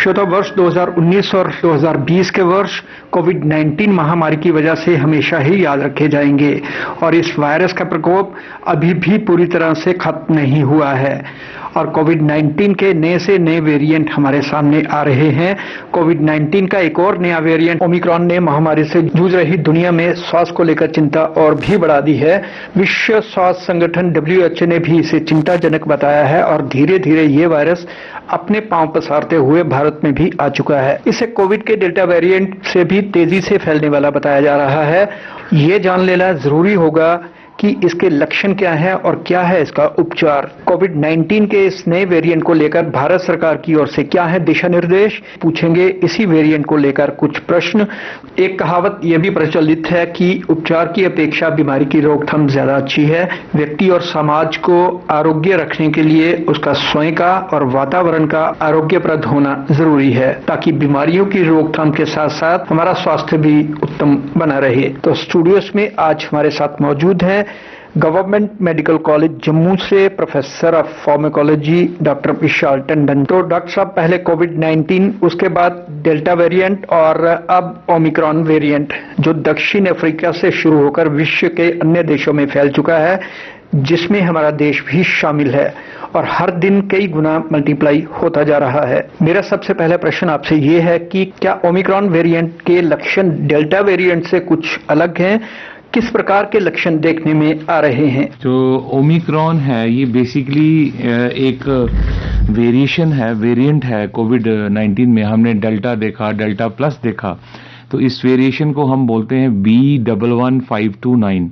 श्रोता, वर्ष 2019 और 2020 के वर्ष कोविड-19 महामारी की वजह से हमेशा ही याद रखे जाएंगे और इस वायरस का प्रकोप अभी भी पूरी तरह से खत्म नहीं हुआ है और कोविड-19 के नए से नए वेरिएंट हमारे सामने आ रहे हैं। कोविड-19 का एक और नया वेरिएंट ओमिक्रॉन ने महामारी से जूझ रही दुनिया में स्वास्थ्य को लेकर चिंता और भी बढ़ा दी है। विश्व स्वास्थ्य संगठन WHO ने भी इसे चिंताजनक बताया है और धीरे धीरे ये वायरस अपने पांव पसारते हुए भारत में भी आ चुका है। इसे कोविड के डेल्टा वेरिएंट से भी तेजी से फैलने वाला बताया जा रहा है। ये जान लेना जरूरी होगा कि इसके लक्षण क्या है और क्या है इसका उपचार। कोविड-19 के इस नए वेरिएंट को लेकर भारत सरकार की ओर से क्या है दिशा निर्देश, पूछेंगे इसी वेरिएंट को लेकर कुछ प्रश्न। एक कहावत यह भी प्रचलित है कि उपचार की अपेक्षा बीमारी की रोकथाम ज्यादा अच्छी है। व्यक्ति और समाज को आरोग्य रखने के लिए उसका स्वयं का और वातावरण का आरोग्यप्रद होना जरूरी है ताकि बीमारियों की रोकथाम के साथ साथ हमारा स्वास्थ्य भी उत्तम बना रहे। तो स्टूडियोज में आज हमारे साथ मौजूद है गवर्नमेंट मेडिकल कॉलेज जम्मू से प्रोफेसर ऑफ फार्माकोलॉजी डॉक्टर विशाल टंडन। तो डॉक्टर साहब, पहले कोविड-19, उसके बाद डेल्टा वेरिएंट और अब ओमिक्रॉन वेरिएंट जो दक्षिण अफ्रीका से शुरू होकर विश्व के अन्य देशों में फैल चुका है, जिसमें हमारा देश भी शामिल है और हर दिन कई गुना मल्टीप्लाई होता जा रहा है। मेरा सबसे पहला प्रश्न आपसे ये है कि क्या ओमिक्रॉन वेरिएंट के लक्षण डेल्टा वेरिएंट से कुछ अलग हैं? किस प्रकार के लक्षण देखने में आ रहे हैं? जो ओमिक्रॉन है ये बेसिकली एक वेरिएशन है, वेरिएंट है कोविड-19 में। हमने डेल्टा देखा, डेल्टा प्लस देखा, तो इस वेरिएशन को हम बोलते हैं B11529।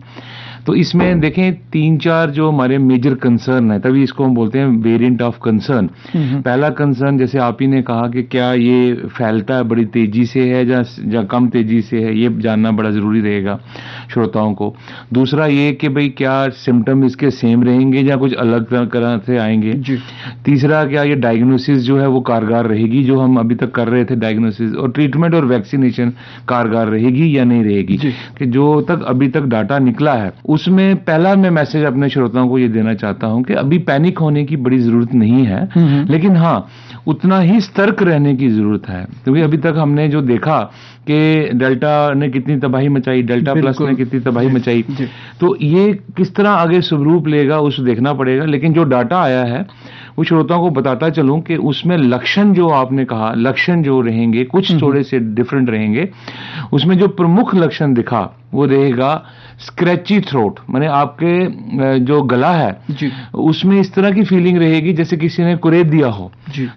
तो इसमें देखें 3-4 जो हमारे मेजर कंसर्न है, तभी इसको हम बोलते हैं वेरिएंट ऑफ कंसर्न। पहला कंसर्न, जैसे आप ही ने कहा कि क्या ये फैलता है बड़ी तेजी से है या कम तेजी से है, ये जानना बड़ा जरूरी रहेगा श्रोताओं को। दूसरा ये कि भाई क्या सिम्टम इसके सेम रहेंगे या कुछ अलग तरह से आएंगे। तीसरा, क्या ये डायग्नोसिस जो है वो कारगर रहेगी, जो हम अभी तक कर रहे थे डायग्नोसिस, और ट्रीटमेंट और वैक्सीनेशन कारगर रहेगी या नहीं रहेगी। कि जो तक अभी तक डाटा निकला है उसमें पहला मैं मैसेज अपने श्रोताओं को ये देना चाहता हूं कि अभी पैनिक होने की बड़ी जरूरत नहीं है, लेकिन हाँ उतना ही सतर्क रहने की जरूरत है। क्योंकि अभी तक हमने जो देखा कि डेल्टा ने कितनी तबाही मचाई, डेल्टा प्लस ने कितनी तबाही मचाई, तो ये किस तरह आगे स्वरूप लेगा उस देखना पड़ेगा। लेकिन जो डाटा आया है वो श्रोताओं को बताता चलूं कि उसमें लक्षण जो आपने कहा, लक्षण जो रहेंगे कुछ थोड़े से डिफरेंट रहेंगे। उसमें जो प्रमुख लक्षण दिखा वो रहेगा स्क्रैची थ्रोट, माने आपके जो गला है उसमें इस तरह की फीलिंग रहेगी जैसे किसी ने कुरेद दिया हो।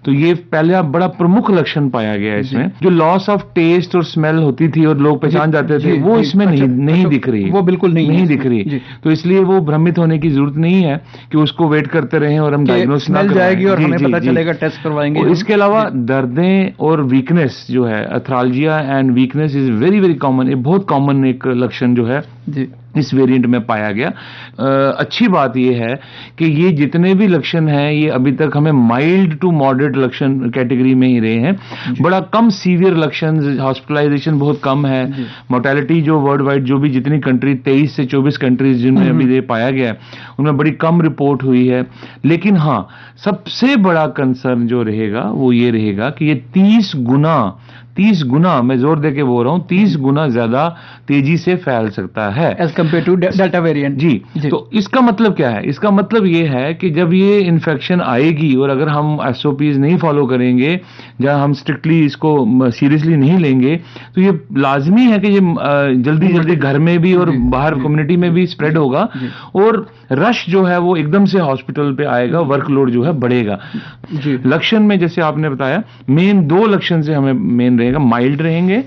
तो ये पहला बड़ा प्रमुख लक्षण पाया गया है इसमें। जो लॉस ऑफ टेस्ट और स्मेल होती थी और लोग पहचान जाते थे, वो इसमें नहीं दिख रही, वो बिल्कुल नहीं दिख रही। तो इसलिए वो भ्रमित होने की जरूरत नहीं है कि उसको वेट करते रहें और हम डायग्नोस ना जाएगी और हमें पता चलेगा, टेस्ट करवाएंगे। और इसके अलावा दर्दें और वीकनेस जो है, arthralgia and weakness is very very common. ये बहुत कॉमन एक लक्षण जो है इस वेरिएंट में पाया गया। अच्छी बात यह है कि ये जितने भी लक्षण हैं ये अभी तक हमें माइल्ड टू मॉडरेट लक्षण कैटेगरी में ही रहे हैं। बड़ा कम सीवियर लक्षण, हॉस्पिटलाइजेशन बहुत कम है। मोर्टेलिटी जो वर्ल्ड वाइड जो भी जितनी कंट्री 23 से 24 कंट्रीज जिनमें अभी ये पाया गया है उनमें बड़ी कम रिपोर्ट हुई है। लेकिन हाँ, सबसे बड़ा कंसर्न जो रहेगा वो ये रहेगा कि ये 30 गुना मैं जोर देके बोल रहा हूं, 30 गुना ज्यादा तेजी से फैल सकता है as compare to delta variant. जी। तो इसका मतलब क्या है? इसका मतलब ये है कि जब ये इन्फेक्शन आएगी और अगर हम SOPs नहीं फॉलो करेंगे या हम स्ट्रिक्टली इसको सीरियसली नहीं लेंगे तो ये लाजमी है कि ये जल्दी घर में भी और बाहर कम्युनिटी में भी स्प्रेड होगा और रश जो है वो एकदम से हॉस्पिटल पे आएगा, वर्कलोड जो है बढ़ेगा। लक्षण में जैसे आपने बताया मेन 2 लक्षण से हमें मेन रहेगा, माइल्ड रहेंगे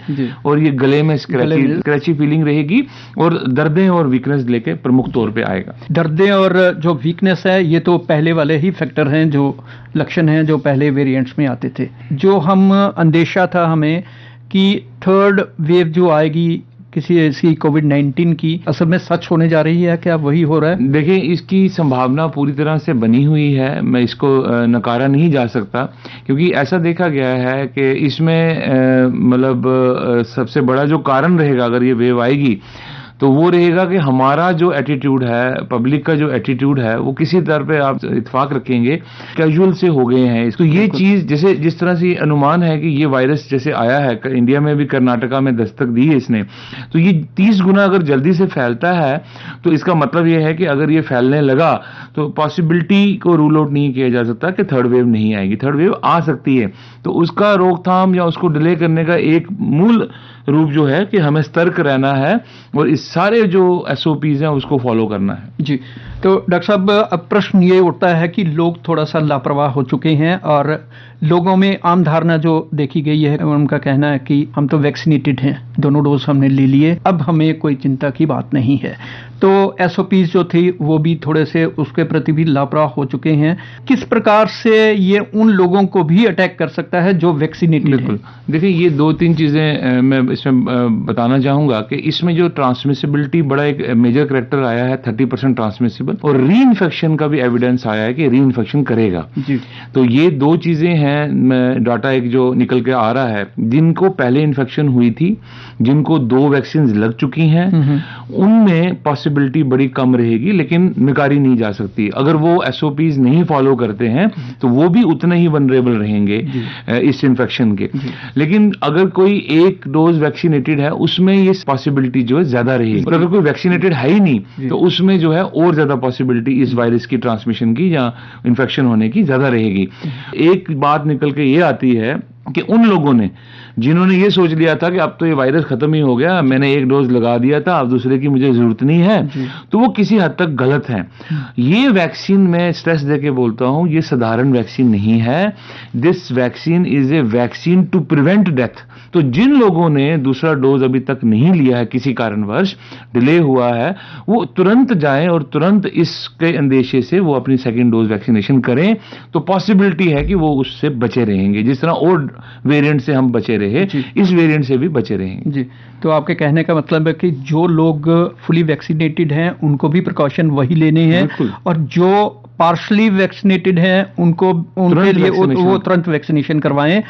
और ये गले में स्क्रैची फीलिंग रहेगी और दर्दें और वीकनेस लेके प्रमुख तौर पे आएगा। दर्दें और जो वीकनेस है ये तो पहले वाले ही फैक्टर हैं, जो लक्षण हैं जो पहले वेरिएंट्स में आते थे। जो हम अंदेशा था हमें कि थर्ड वेव जो आएगी किसी ऐसी कोविड-19 की, असल में सच होने जा रही है? क्या वही हो रहा है? देखिए, इसकी संभावना पूरी तरह से बनी हुई है, मैं इसको नकारा नहीं जा सकता क्योंकि ऐसा देखा गया है कि इसमें मतलब सबसे बड़ा जो कारण रहेगा अगर ये वेव आएगी तो वो रहेगा कि हमारा जो एटीट्यूड है, पब्लिक का जो एटीट्यूड है, वो किसी तरह पे आप इत्तेफाक रखेंगे कैजुअल से हो गए हैं। तो ये चीज जैसे जिस तरह से अनुमान है कि ये वायरस जैसे आया है, इंडिया में भी कर्नाटका में दस्तक दी है इसने, तो ये 30 गुना अगर जल्दी से फैलता है तो इसका मतलब ये है कि अगर ये फैलने लगा तो पॉसिबिलिटी को रूल आउट नहीं किया जा सकता कि थर्ड वेव नहीं आएगी। थर्ड वेव आ सकती है, तो उसका रोकथाम या उसको डिले करने का एक मूल रूप जो है कि हमें सतर्क रहना है और इस सारे जो SOPs हैं उसको फॉलो करना है। जी, तो डॉक्टर साहब अब प्रश्न ये उठता है कि लोग थोड़ा सा लापरवाह हो चुके हैं और लोगों में आम धारणा जो देखी गई है, उनका कहना है कि हम तो वैक्सीनेटेड हैं, दोनों डोज हमने ले लिए, अब हमें कोई चिंता की बात नहीं है। तो SOPs जो थी वो भी थोड़े से उसके प्रति भी लापरवाह हो चुके हैं। किस प्रकार से ये उन लोगों को भी अटैक कर सकता है जो वैक्सीनेटेड हैं? देखिए, ये 2-3 चीजें मैं इसमें बताना चाहूंगा कि इसमें जो ट्रांसमिसिबिलिटी बड़ा एक मेजर करैक्टर आया है, 30% ट्रांसमिसिबल, और री इन्फेक्शन का भी एविडेंस आया है कि री इन्फेक्शन करेगा जी। तो ये 2 चीजें हैं, डाटा एक जो निकल के आ रहा है, जिनको पहले इन्फेक्शन हुई थी, जिनको 2 वैक्सीन लग चुकी हैं, उनमें पॉसिबिलिटी बड़ी कम रहेगी, लेकिन नकारी नहीं जा सकती। अगर वो SOPs नहीं फॉलो करते हैं तो वो भी उतने ही वनरेबल रहेंगे इस इन्फेक्शन के। लेकिन अगर कोई एक डोज वैक्सीनेटेड है उसमें ये पॉसिबिलिटी जो है ज्यादा रहेगी, और अगर कोई वैक्सीनेटेड है ही नहीं तो उसमें जो है और ज्यादा पॉसिबिलिटी इस वायरस की ट्रांसमिशन की या इन्फेक्शन होने की ज्यादा रहेगी। एक बात निकल के ये आती है कि उन लोगों ने जिन्होंने ये सोच लिया था कि अब तो ये वायरस खत्म ही हो गया, मैंने एक डोज लगा दिया था, अब दूसरे की मुझे जरूरत नहीं है, तो वो किसी हद तक गलत है। ये वैक्सीन, मैं स्ट्रेस देके बोलता हूं, ये साधारण वैक्सीन नहीं है। This vaccine is a vaccine to prevent death. तो जिन लोगों ने दूसरा डोज अभी तक नहीं लिया है, किसी कारणवश डिले हुआ है, वो तुरंत जाएं और तुरंत इसके अंदेशे से वो अपनी सेकेंड डोज वैक्सीनेशन करें, तो पॉसिबिलिटी है कि वो उससे बचे रहेंगे। जिस तरह और वेरिएंट से हम बचे रहे, इस वेरिएंट से भी बचे रहेंगे जी। तो आपके कहने का मतलब है कि जो लोग फुली वैक्सीनेटेड हैं उनको भी प्रिकॉशन वही लेने हैं, और जो पार्शली वैक्सीनेटेड हैं उनके लिए वो तुरंत वैक्सीनेशन करवाएं।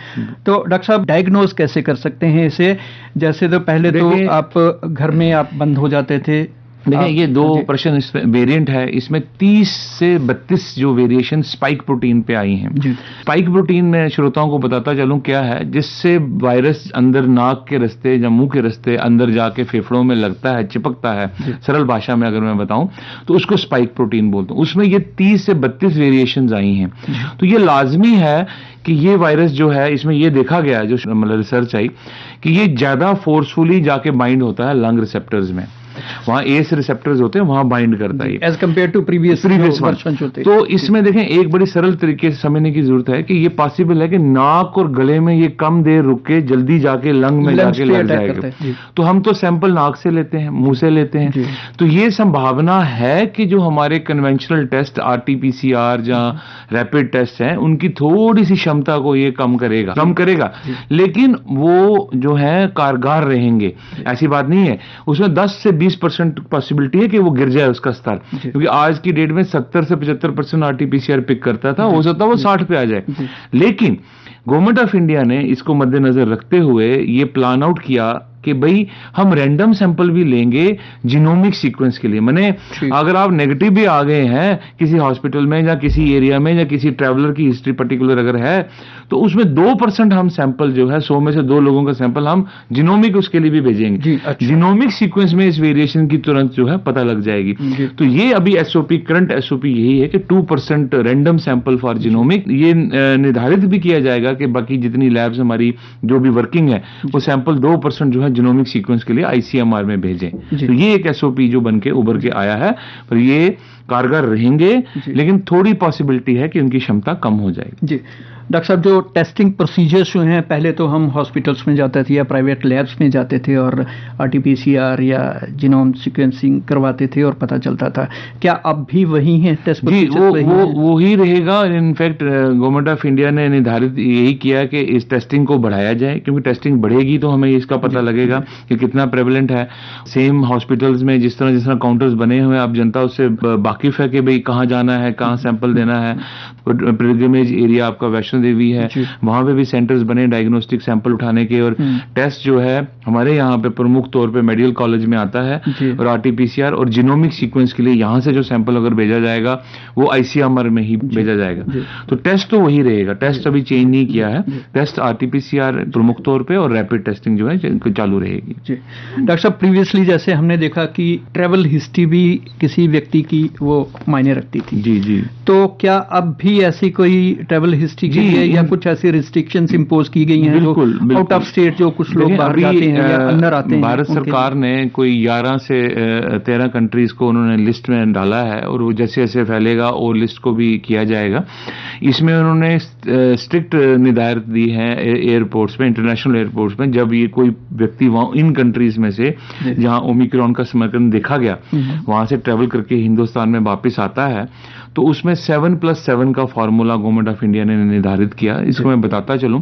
तो डॉक्टर साहब, डायग्नोज कैसे कर सकते हैं इसे? जैसे तो पहले तो आप घर में आप बंद हो जाते थे। देखिए, ये 2 प्रश्न इसमें वेरिएंट है, इसमें 30 से 32 जो वेरिएशन स्पाइक प्रोटीन पे आई हैं। स्पाइक प्रोटीन में श्रोताओं को बताता चलूं क्या है, जिससे वायरस अंदर नाक के रास्ते या मुंह के रास्ते अंदर जाके फेफड़ों में लगता है, चिपकता है। सरल भाषा में अगर मैं बताऊं तो उसको स्पाइक प्रोटीन बोलते हैं। उसमें ये 30 से 32 वेरिएशन आई हैं। तो ये लाजमी है कि ये वायरस जो है, इसमें ये देखा गया, जो मतलब रिसर्च आई, कि ये ज्यादा फोर्सफुली जाके बाइंड होता है लंग रिसेप्टर्स में, वहां एस रिसेप्टर्स होते हैं, वहां बाइंड करता है as compare to previous version होते हैं। तो इसमें देखें, एक बड़ी सरल तरीके से समझने की जरूरत है कि ये पॉसिबल है कि नाक और गले में ये कम देर रुक के जल्दी जाके लंग में जाके लग जाएगा। तो हम तो सैंपल नाक से लेते हैं, मुंह से लेते हैं, तो ये संभावना है कि जो हमारे कन्वेंशनल टेस्ट RT-PCR या रैपिड टेस्ट हैं, उनकी थोड़ी सी क्षमता को ये कम करेगा, लेकिन वो जो है कारगर रहेंगे, ऐसी बात नहीं है। उसमें 10 से 20% पॉसिबिलिटी है कि वो गिर जाए उसका स्तर, क्योंकि आज की डेट में 70 से 75% RT-PCR पिक करता था, हो सकता है वो 60 पे आ जाए। लेकिन गवर्नमेंट ऑफ इंडिया ने इसको मद्देनजर रखते हुए ये प्लान आउट किया कि भाई हम रैंडम सैंपल भी लेंगे जीनोमिक सीक्वेंस के लिए। माने अगर आप नेगेटिव भी आ गए हैं किसी हॉस्पिटल में या किसी एरिया में या किसी ट्रैवलर की हिस्ट्री पर्टिकुलर अगर है, तो उसमें 2% हम सैंपल जो है 100 में से 2 लोगों का सैंपल हम जीनोमिक उसके लिए भी भेजेंगे। जीनोमिक सीक्वेंस में इस वेरिएशन की तुरंत जो है पता लग जाएगी। तो ये अभी SOP, करंट SOP यही है कि 2% रैंडम सैंपल फॉर जीनोमिक। ये निर्धारित भी किया जाएगा कि बाकी जितनी लैब्स हमारी जो भी वर्किंग है, वो सैंपल 2% जो है जीनोमिक सीक्वेंस के लिए ICMR में भेजें। तो ये एक SOP जो बनके उभर के आया है, पर ये कारगर रहेंगे, लेकिन थोड़ी पॉसिबिलिटी है कि उनकी क्षमता कम हो जाएगी। जी डॉक्टर साहब, जो टेस्टिंग प्रोसीजर्स जो हैं, पहले तो हम हॉस्पिटल्स में जाते थे या प्राइवेट लैब्स में जाते थे और RT-PCR या जीनोम सीक्वेंसिंग करवाते थे और पता चलता था, क्या अब भी वही है टेस्ट प्रोसीजर? वो ही रहेगा। इनफैक्ट गवर्नमेंट ऑफ इंडिया ने निर्धारित यही किया कि इस टेस्टिंग को बढ़ाया जाए, क्योंकि टेस्टिंग बढ़ेगी तो हमें इसका पता लगेगा कि कितना प्रेवलेंट है। सेम हॉस्पिटल्स में जिस तरह काउंटर्स बने हुए हैं, अब जनता उससे वाकिफ है कि भाई कहाँ जाना है, कहाँ सैंपल देना है। पिलग्रिमेज एरिया आपका वैष्णो वैष्णो देवी है, वहां पे भी सेंटर्स बने डायग्नोस्टिक सैंपल उठाने के, और टेस्ट जो है हमारे यहाँ पे प्रमुख तौर पे मेडिकल कॉलेज में आता है, और आरटीपीसीआर और जीनोमिक सीक्वेंस के लिए यहाँ से जो सैंपल अगर भेजा जाएगा वो आईसीएमआर में ही भेजा जाएगा। तो टेस्ट तो वही रहेगा, टेस्ट अभी चेंज नहीं किया है, टेस्ट आरटीपीसीआर प्रमुख तौर पे और रैपिड टेस्टिंग जो है चालू रहेगी। डॉक्टर साहब, प्रीवियसली जैसे हमने देखा कि ट्रैवल हिस्ट्री भी किसी व्यक्ति की वो मायने रखती थी। जी जी। तो क्या अब भी ऐसी कोई ट्रैवल हिस्ट्री के लिए या कुछ ऐसी रिस्ट्रिक्शंस इंपोज की गई हैं? बिल्कुल, जो आउट ऑफ स्टेट जो कुछ लोग बाहर जाते हैं या अंदर आते हैं, भारत सरकार ने कोई 11 से 13 कंट्रीज को उन्होंने लिस्ट में डाला है, और वो जैसे जैसे फैलेगा और लिस्ट को भी किया जाएगा। इसमें उन्होंने स्ट्रिक्ट निर्धारित दी है एयरपोर्ट्स में, इंटरनेशनल एयरपोर्ट्स में, जब ये कोई व्यक्ति वहां इन कंट्रीज में से जहां ओमिक्रॉन का संक्रमण देखा गया वहां से ट्रेवल करके हिंदुस्तान में वापस आता है, तो उसमें 7+7 का फॉर्मूला गवर्नमेंट ऑफ इंडिया ने निर्धारित किया। इसको मैं बताता चलूं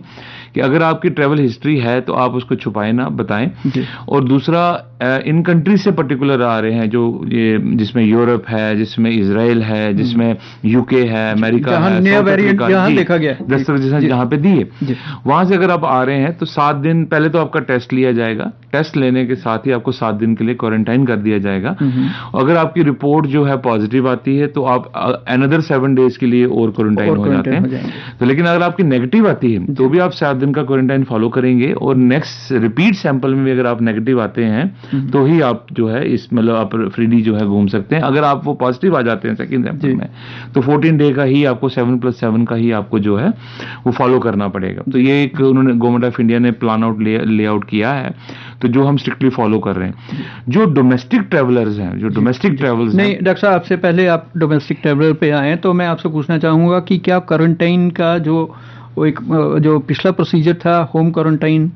कि अगर आपकी ट्रैवल हिस्ट्री है तो आप उसको छुपाएं ना, बताएं। और दूसरा, इन कंट्रीज से पर्टिकुलर आ रहे हैं जो ये जिसमें यूरोप है, जिसमें इजराइल है, जिसमें यूके है, अमेरिका है, नया वेरिएंट जहां देखा गया, दस्तावेज जहां पे दिए, वहां से अगर आप आ रहे हैं तो 7 दिन पहले तो आपका टेस्ट लिया जाएगा। टेस्ट लेने के साथ ही आपको 7 दिन के लिए क्वारंटाइन कर दिया जाएगा। अगर आपकी रिपोर्ट जो है पॉजिटिव आती है तो आप अनदर 7 डेज के लिए और क्वारंटाइन हो जाते हैं। तो लेकिन अगर आपकी नेगेटिव आती है तो भी आप 7 दिन का क्वारंटाइन फॉलो करेंगे, और नेक्स्ट रिपीट सैंपल में भी अगर आप नेगेटिव आते हैं तो ही आप जो है इस मतलब आप फ्रीली जो है घूम सकते हैं। अगर आप वो पॉजिटिव आ जाते हैं सेकंड सैंपल में तो 14 डे का ही आपको 7+7 का ही आपको जो है वो फॉलो करना पड़ेगा। तो ये एक उन्होंने गवर्नमेंट ऑफ इंडिया ने प्लान आउट लेआउट किया है, तो जो हम स्ट्रिक्टली फॉलो कर रहे हैं। जो डोमेस्टिक ट्रेवलर्स हैं, जो डोमेस्टिक ट्रेवल्स नहीं डॉक्टर साहब, आपसे पहले आप डोमेस्टिक ट्रेवलर पे आए तो मैं आपसे पूछना चाहूंगा कि क्या क्वारंटाइन का जो पिछला प्रोसीजर था होम क्वारंटाइन,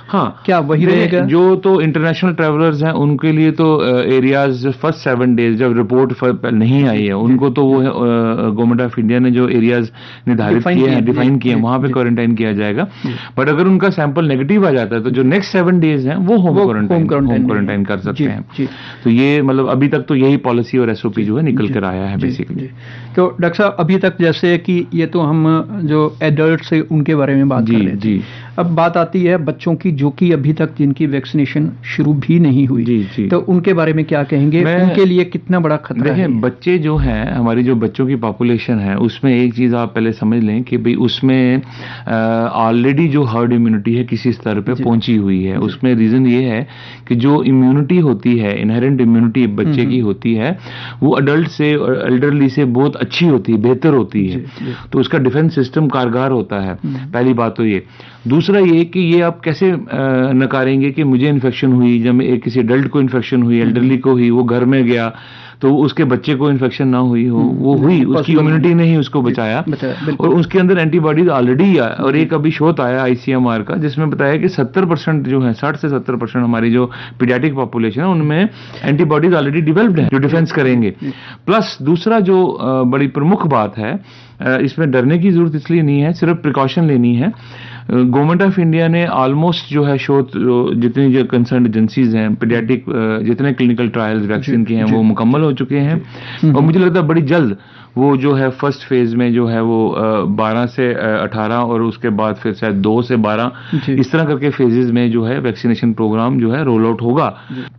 हाँ, क्या वही रहेगा? जो तो इंटरनेशनल ट्रैवलर्स हैं उनके लिए तो एरियाज फर्स्ट 7 डेज जब रिपोर्ट नहीं आई है उनको तो वो गवर्नमेंट ऑफ इंडिया ने जो एरियाज निर्धारित किए हैं, डिफाइन किए हैं, वहां पे क्वारंटाइन किया जाएगा। बट अगर उनका सैंपल नेगेटिव आ जाता है तो जो नेक्स्ट 7 डेज हैं वो होम क्वारंटाइन कर सकते हैं। तो ये मतलब अभी तक तो यही पॉलिसी और एसओपी जो है निकल कर आया है बेसिकली। तो डॉक्टर साहब, अभी तक जैसे कि ये तो हम जो एडल्ट है उनके बारे में बात कर रहे थे, अब बात आती है बच्चों की जो कि अभी तक जिनकी वैक्सीनेशन शुरू भी नहीं हुई, तो उनके बारे में क्या कहेंगे? उनके लिए कितना बड़ा खतरा है? बच्चे जो हैं, हमारी जो बच्चों की पॉपुलेशन है उसमें एक चीज आप पहले समझ लें कि भाई उसमें ऑलरेडी जो हर्ड इम्यूनिटी है किसी स्तर पे पहुंची हुई है। उसमें रीजन ये है कि जो इम्यूनिटी होती है, इनहेरेंट इम्यूनिटी बच्चे की होती है, वो अडल्ट से एल्डरली से बहुत अच्छी होती है, बेहतर होती है। तो उसका डिफेंस सिस्टम कारगर होता है। पहली बात तो ये। दूसरा ये कि ये आप कैसे नकारेंगे कि मुझे इन्फेक्शन हुई, जब किसी एडल्ट को इन्फेक्शन हुई, एल्डरली को हुई, वो घर में गया तो उसके बच्चे को इन्फेक्शन ना हुई हो, वो हुई, उसकी इम्यूनिटी नहीं उसको बचाया, और उसके अंदर एंटीबॉडीज ऑलरेडी है। और एक अभी शोध आया आईसीएमआर का जिसमें बताया कि 70% जो है, 60 से 70% हमारी जो पीडियाट्रिक पॉपुलेशन है उनमें एंटीबॉडीज ऑलरेडी डेवलप्ड है जो डिफेंस करेंगे। प्लस दूसरा जो बड़ी प्रमुख बात है, इसमें डरने की जरूरत इसलिए नहीं है, सिर्फ प्रिकॉशन लेनी है। गवर्नमेंट ऑफ इंडिया ने ऑलमोस्ट जो है शोध जितनी जो कंसर्न एजेंसीज हैं, पीडियाट्रिक जितने क्लिनिकल ट्रायल्स वैक्सीन के हैं वो मुकम्मल हो चुके हैं, और मुझे लगता है बड़ी जल्द वो जो है फर्स्ट फेज में जो है वो 12 से 18 और उसके बाद फिर शायद 2 से 12 इस तरह करके फेजेस में जो है वैक्सीनेशन प्रोग्राम जो है रोल आउट होगा।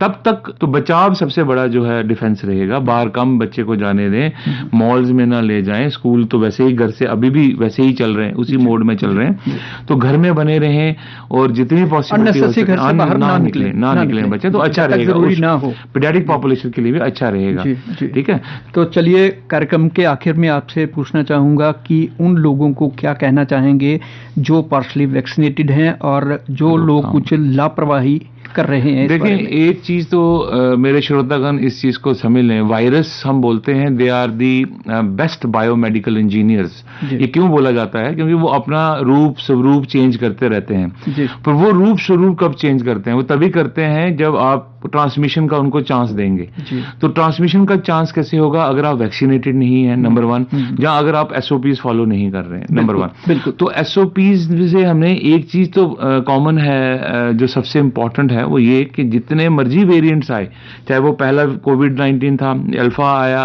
तब तक तो बचाव सबसे बड़ा जो है डिफेंस रहेगा। बाहर कम बच्चे को जाने दें, मॉल्स में ना ले जाएं, स्कूल तो वैसे ही घर से अभी भी वैसे ही चल रहे हैं, उसी मोड में चल रहे हैं, तो घर में बने रहें और जितनी पॉसिबिलिटी हो सके ना निकले बच्चे, तो अच्छा रहेगा, पीडियाट्रिक पॉपुलेशन के लिए भी अच्छा रहेगा। ठीक है, तो चलिए कार्यक्रम के आखिर में आपसे पूछना चाहूंगा कि उन लोगों को क्या कहना चाहेंगे जो पार्शली वैक्सीनेटेड हैं और जो लोग कुछ लापरवाही कर रहे हैं? देखिए, एक चीज तो मेरे श्रोतागण इस चीज को समझ लें, वायरस हम बोलते हैं they are the best biomedical engineers. ये क्यों बोला जाता है? क्योंकि वो अपना रूप स्वरूप चेंज करते रहते हैं, पर वो रूप स्वरूप कब चेंज करते हैं? वो तभी करते हैं जब आप ट्रांसमिशन का उनको चांस देंगे। तो ट्रांसमिशन का चांस कैसे होगा? अगर आप वैक्सीनेटेड नहीं है, नंबर 1, या अगर आप एसओपीज फॉलो नहीं कर रहे हैं, नंबर 1। तो एसओपीज से हमने एक चीज तो कॉमन है जो सबसे इंपॉर्टेंट है है वो ये कि जितने मर्जी वेरिएंट्स आए, चाहे वो पहला कोविड-19 था, अल्फा आया,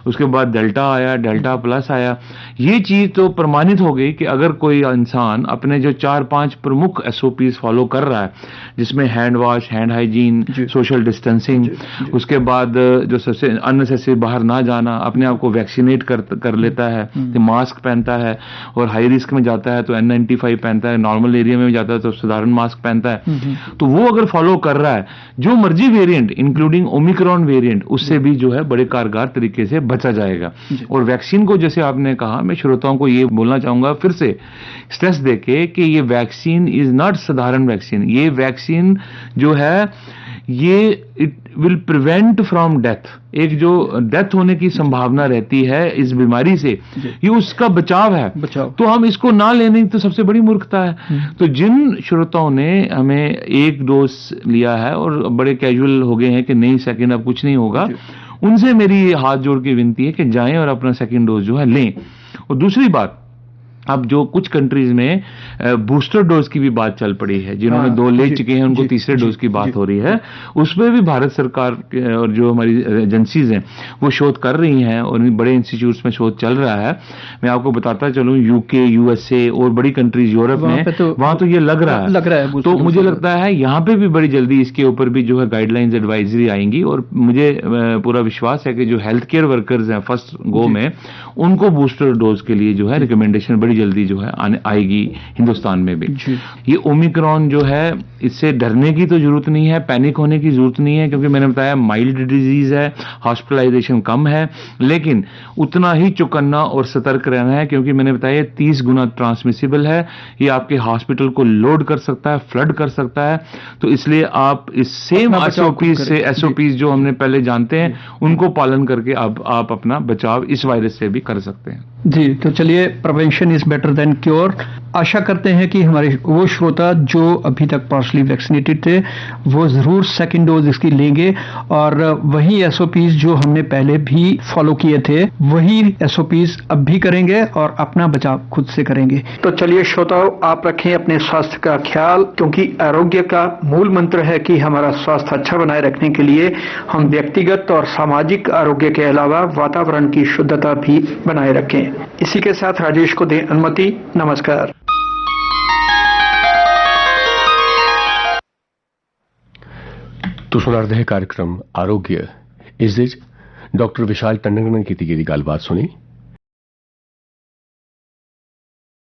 उसके बाद डेल्टा आया, डेल्टा प्लस आया, ये चीज़ तो प्रमाणित हो गई कि अगर कोई इंसान अपने जो 4-5 प्रमुख SOPs फॉलो कर रहा है, जिसमें hand wash, hand hygiene, social distancing, उसके बाद जो सबसे अननेसेसरी बाहर ना जाना, अपने आप को वैक्सीनेट कर लेता है, तो मास्क पहनता है, और हाई रिस्क में जाता है तो N95 पहनता है, नॉर्मल एरिया में जाता है तो साधारण मास्क पहनता है, तो वो अगर फॉलो कर रहा है, जो मर्जी वेरिएंट इंक्लूडिंग ओमिक्रॉन वेरिएंट, उससे भी जो है बड़े कारगर तरीके से बचा जाएगा। और वैक्सीन को जैसे आपने कहा, मैं श्रोताओं को ये बोलना चाहूंगा फिर से स्ट्रेस देके कि ये वैक्सीन इज नॉट साधारण वैक्सीन, ये वैक्सीन जो है ये it will prevent from death, एक जो डेथ होने की संभावना रहती है इस बीमारी से, ये उसका बचाव है। तो हम इसको ना लेने तो सबसे बड़ी मूर्खता है। तो जिन श्रोताओं ने हमें एक डोज लिया है और बड़े कैजुअल हो गए हैं कि नहीं सेकंड अब कुछ नहीं होगा, उनसे मेरी हाथ जोड़ के विनती है कि जाएं और अपना सेकंड डोज जो है लें। और दूसरी बात, अब जो कुछ कंट्रीज में बूस्टर डोज की भी बात चल पड़ी है, जिन्होंने 2 ले चुके हैं उनको तीसरे डोज की बात हो रही है, उसमें भी भारत सरकार और जो हमारी एजेंसीज हैं वो शोध कर रही हैं और बड़े इंस्टीट्यूट्स में शोध चल रहा है। मैं आपको बताता चलूं, यूके, USA और बड़ी कंट्रीज यूरोप में, वहां तो ये लग रहा है। तो मुझे लगता है यहाँ पे भी बड़ी जल्दी इसके ऊपर भी जो है गाइडलाइंस एडवाइजरी आएंगी, और मुझे पूरा विश्वास है कि जो हेल्थ केयर वर्कर्स हैं फर्स्ट गो में, उनको बूस्टर डोज के लिए जो है रिकमेंडेशन बड़ी जल्दी जो है आएगी हिंदुस्तान में भी। ये ओमिक्रॉन जो है, इससे डरने की तो जरूरत नहीं है, पैनिक होने की जरूरत नहीं है, क्योंकि मैंने बताया माइल्ड डिजीज है, हॉस्पिटलाइजेशन कम है, लेकिन उतना ही चौकन्ना और सतर्क रहना है, क्योंकि मैंने बताया 30 गुना ट्रांसमिसिबल है, ये आपके हॉस्पिटल को लोड कर सकता है, फ्लड कर सकता है। तो इसलिए आप इस सेम SOPs जो हमने पहले जानते हैं उनको पालन करके आप अपना बचाव इस वायरस से भी कर सकते हैं। जी, तो चलिए, prevention is better than cure. आशा करते हैं कि हमारे वो श्रोता जो अभी तक पार्शली वैक्सीनेटेड थे वो जरूर सेकंड डोज इसकी लेंगे, और वही SOPs जो हमने पहले भी फॉलो किए थे वही SOPs अब भी करेंगे और अपना बचाव खुद से करेंगे। तो चलिए श्रोताओं, आप रखें अपने स्वास्थ्य का ख्याल, क्योंकि आरोग्य का मूल मंत्र है कि हमारा स्वास्थ्य अच्छा बनाए रखने के लिए हम व्यक्तिगत और सामाजिक आरोग्य के अलावा वातावरण की शुद्धता भी बनाए रखें। इसी के साथ राजेश को दें अनुमति। नमस्कार। तो सुनारदे कार्यक्रम आरोग्य इस डॉक्टर विशाल टंडन की गलबात सुनी।